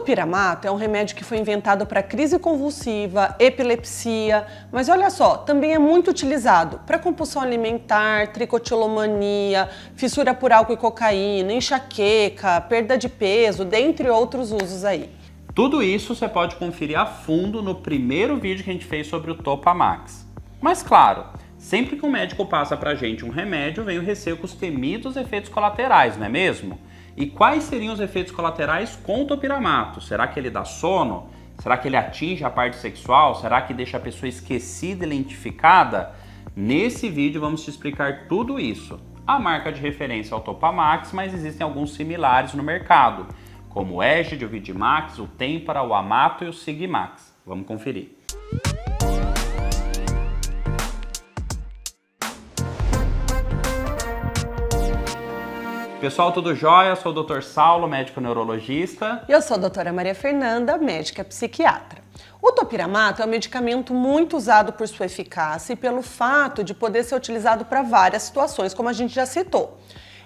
topiramato é um remédio que foi inventado para crise convulsiva, epilepsia, mas olha só, também é muito utilizado para compulsão alimentar, tricotilomania, fissura por álcool e cocaína, enxaqueca, perda de peso, dentre outros usos aí. Tudo isso você pode conferir a fundo no primeiro vídeo que a gente fez sobre o Topamax. Mas claro, sempre que um médico passa pra gente um remédio, vem o receio com os temidos efeitos colaterais, não é mesmo? E quais seriam os efeitos colaterais com o topiramato? Será que ele dá sono? Será que ele atinge a parte sexual? Será que deixa a pessoa esquecida e lentificada? Nesse vídeo vamos te explicar tudo isso. A marca de referência é o Topamax, mas existem alguns similares no mercado, como o Egid, o Vidimax, o Tempra, o Amato e o Sigmax. Vamos conferir. Pessoal, tudo jóia? Eu sou o Dr. Saulo, médico neurologista. E eu sou a doutora Maria Fernanda, médica psiquiatra. O topiramato é um medicamento muito usado por sua eficácia e pelo fato de poder ser utilizado para várias situações, como a gente já citou.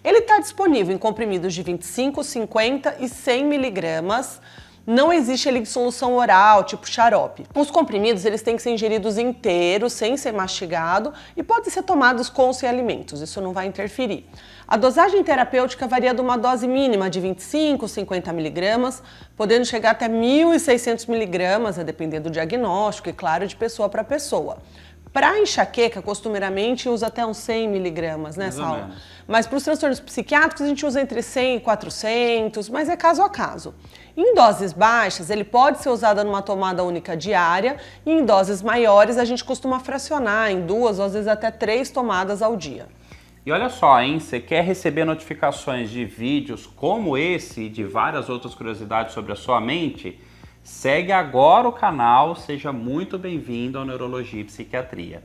Ele está disponível em comprimidos de 25, 50 e 100 miligramas. Não existe ele em solução oral, tipo xarope. Os comprimidos eles têm que ser ingeridos inteiros, sem ser mastigado, e podem ser tomados com ou sem alimentos, isso não vai interferir. A dosagem terapêutica varia de uma dose mínima de 25, 50 miligramas, podendo chegar até 1.600 miligramas, a depender do diagnóstico e, claro, de pessoa para pessoa. Para enxaqueca, costumeiramente usa até uns 100 miligramas, né, Saulo? Mas para os transtornos psiquiátricos a gente usa entre 100 e 400, mas é caso a caso. Em doses baixas, ele pode ser usado numa tomada única diária e em doses maiores a gente costuma fracionar em 2 ou às vezes até 3 tomadas ao dia. E olha só, hein? Você quer receber notificações de vídeos como esse e de várias outras curiosidades sobre a sua mente? Segue agora o canal, seja muito bem-vindo ao Neurologia e Psiquiatria.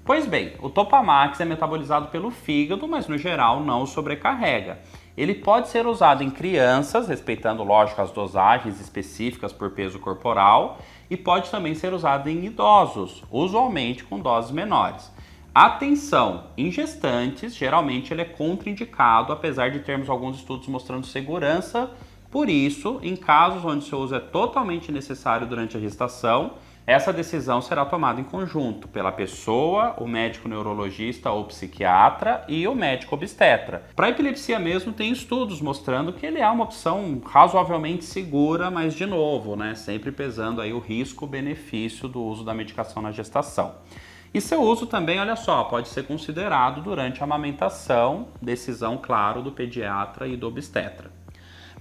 Pois bem, o Topamax é metabolizado pelo fígado, mas no geral não o sobrecarrega. Ele pode ser usado em crianças, respeitando, lógico, as dosagens específicas por peso corporal, e pode também ser usado em idosos, usualmente com doses menores. Atenção, em gestantes, geralmente ele é contraindicado, apesar de termos alguns estudos mostrando segurança. Por isso, em casos onde seu uso é totalmente necessário durante a gestação, essa decisão será tomada em conjunto pela pessoa, o médico neurologista ou psiquiatra e o médico obstetra. Para epilepsia mesmo, tem estudos mostrando que ele é uma opção razoavelmente segura, mas de novo, né, sempre pesando aí o risco-benefício do uso da medicação na gestação. E seu uso também, olha só, pode ser considerado durante a amamentação, decisão, claro, do pediatra e do obstetra.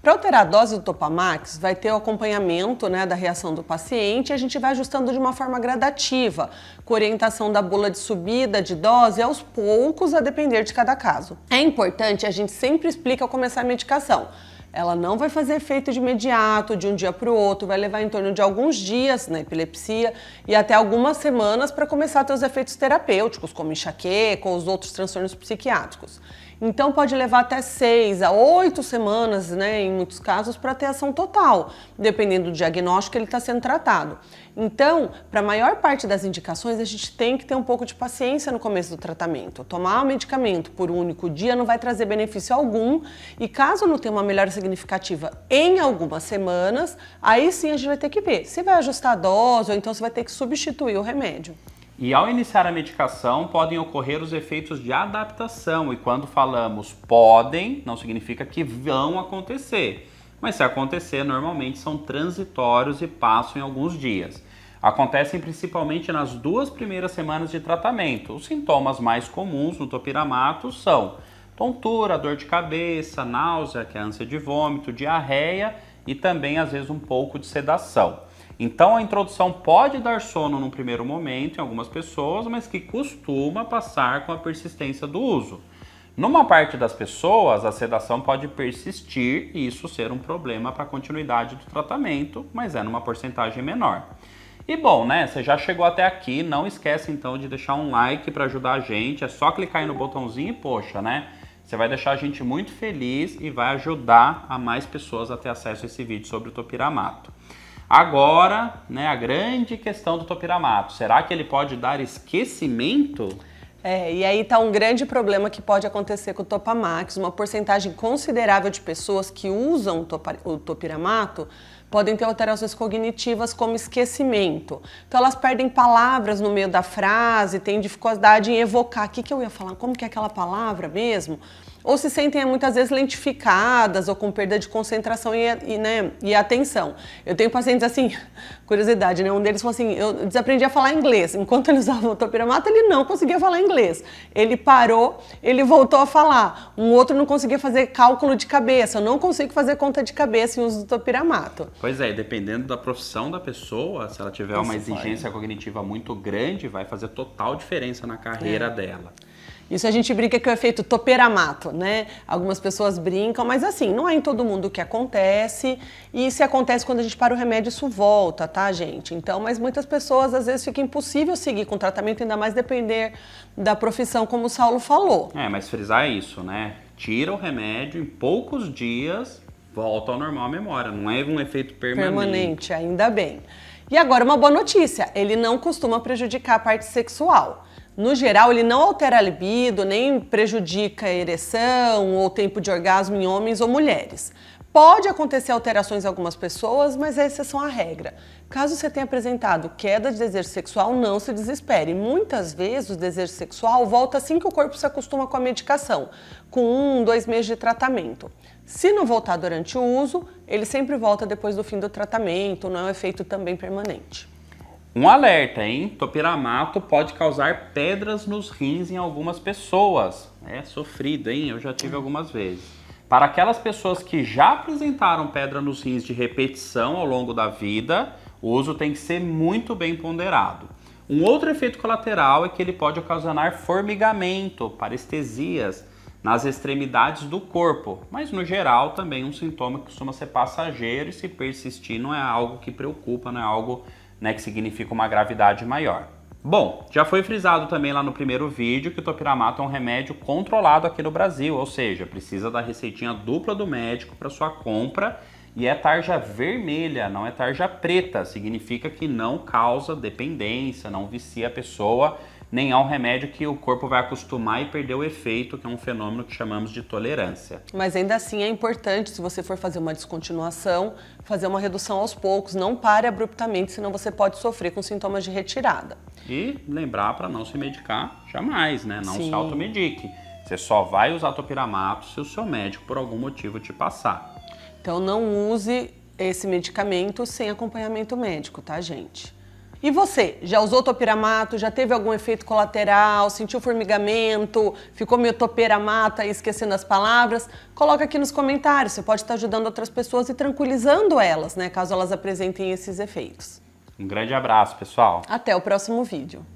Para alterar a dose do Topamax, vai ter o acompanhamento, né, da reação do paciente e a gente vai ajustando de uma forma gradativa, com orientação da bula de subida de dose aos poucos, a depender de cada caso. É importante, a gente sempre explica ao começar a medicação. Ela não vai fazer efeito de imediato, de um dia para o outro, vai levar em torno de alguns dias na epilepsia e até algumas semanas para começar a ter os efeitos terapêuticos, como enxaqueca ou os outros transtornos psiquiátricos. Então pode levar até 6 a 8 semanas, né, em muitos casos, para ter ação total, dependendo do diagnóstico que ele está sendo tratado. Então, para a maior parte das indicações, a gente tem que ter um pouco de paciência no começo do tratamento. Tomar o medicamento por um único dia não vai trazer benefício algum e caso não tenha uma melhora significativa em algumas semanas, aí sim a gente vai ter que ver se vai ajustar a dose ou então se vai ter que substituir o remédio. E ao iniciar a medicação, podem ocorrer os efeitos de adaptação. E quando falamos podem, não significa que vão acontecer. Mas se acontecer, normalmente são transitórios e passam em alguns dias. Acontecem principalmente nas 2 primeiras semanas de tratamento. Os sintomas mais comuns no topiramato são tontura, dor de cabeça, náusea, que é a ânsia de vômito, diarreia e também, às vezes, um pouco de sedação. Então a introdução pode dar sono num primeiro momento em algumas pessoas, mas que costuma passar com a persistência do uso. Numa parte das pessoas, a sedação pode persistir e isso ser um problema para a continuidade do tratamento, mas é numa porcentagem menor. E bom, né, você já chegou até aqui, não esquece então de deixar um like para ajudar a gente, é só clicar aí no botãozinho e poxa, né? Você vai deixar a gente muito feliz e vai ajudar a mais pessoas a ter acesso a esse vídeo sobre o topiramato. Agora, né, a grande questão do topiramato, será que ele pode dar esquecimento? E aí está um grande problema que pode acontecer com o Topamax. Uma porcentagem considerável de pessoas que usam o topiramato podem ter alterações cognitivas como esquecimento. Então elas perdem palavras no meio da frase, têm dificuldade em evocar. O que eu ia falar? Como que é aquela palavra mesmo? Ou se sentem muitas vezes lentificadas ou com perda de concentração e atenção. Eu tenho pacientes assim, curiosidade, né? Um deles falou assim, eu desaprendi a falar inglês. Enquanto ele usava o topiramato, ele não conseguia falar inglês. Ele parou, ele voltou a falar. Um outro não conseguia fazer cálculo de cabeça. Eu não consigo fazer conta de cabeça em uso do topiramato. Pois é, dependendo da profissão da pessoa, se ela tiver uma exigência cognitiva muito grande, vai fazer total diferença na carreira dela. Isso a gente brinca que é o efeito topiramato, né? Algumas pessoas brincam, mas assim, não é em todo mundo que acontece. E se acontece quando a gente para o remédio, isso volta, tá, gente? Então, mas muitas pessoas, às vezes, fica impossível seguir com o tratamento, ainda mais depender da profissão, como o Saulo falou. Mas frisar isso, né? Tira o remédio, em poucos dias, volta ao normal a memória. Não é um efeito permanente. Ainda bem. E agora, uma boa notícia. Ele não costuma prejudicar a parte sexual. No geral, ele não altera a libido, nem prejudica a ereção ou o tempo de orgasmo em homens ou mulheres. Pode acontecer alterações em algumas pessoas, mas é exceção à regra. Caso você tenha apresentado queda de desejo sexual, não se desespere. Muitas vezes o desejo sexual volta assim que o corpo se acostuma com a medicação, com 1, 2 meses de tratamento. Se não voltar durante o uso, ele sempre volta depois do fim do tratamento, não é um efeito também permanente. Um alerta, hein? Topiramato pode causar pedras nos rins em algumas pessoas. É sofrido, hein? Eu já tive algumas vezes. Para aquelas pessoas que já apresentaram pedra nos rins de repetição ao longo da vida, o uso tem que ser muito bem ponderado. Um outro efeito colateral é que ele pode ocasionar formigamento, parestesias nas extremidades do corpo, mas no geral também um sintoma que costuma ser passageiro e se persistir não é algo que preocupa, não é algo que significa uma gravidade maior. Bom, já foi frisado também lá no primeiro vídeo que o topiramato é um remédio controlado aqui no Brasil, ou seja, precisa da receitinha dupla do médico para sua compra e é tarja vermelha, não é tarja preta, significa que não causa dependência, não vicia a pessoa, nem é um remédio que o corpo vai acostumar e perder o efeito, que é um fenômeno que chamamos de tolerância. Mas ainda assim é importante, se você for fazer uma descontinuação, fazer uma redução aos poucos, não pare abruptamente, senão você pode sofrer com sintomas de retirada. E lembrar para não se medicar jamais, né? Não se automedique. Você só vai usar topiramato se o seu médico por algum motivo te passar. Então não use esse medicamento sem acompanhamento médico, tá, gente? E você, já usou topiramato? Já teve algum efeito colateral? Sentiu formigamento? Ficou meio topiramato e esquecendo as palavras? Coloca aqui nos comentários, você pode estar ajudando outras pessoas e tranquilizando elas, né, caso elas apresentem esses efeitos. Um grande abraço, pessoal. Até o próximo vídeo.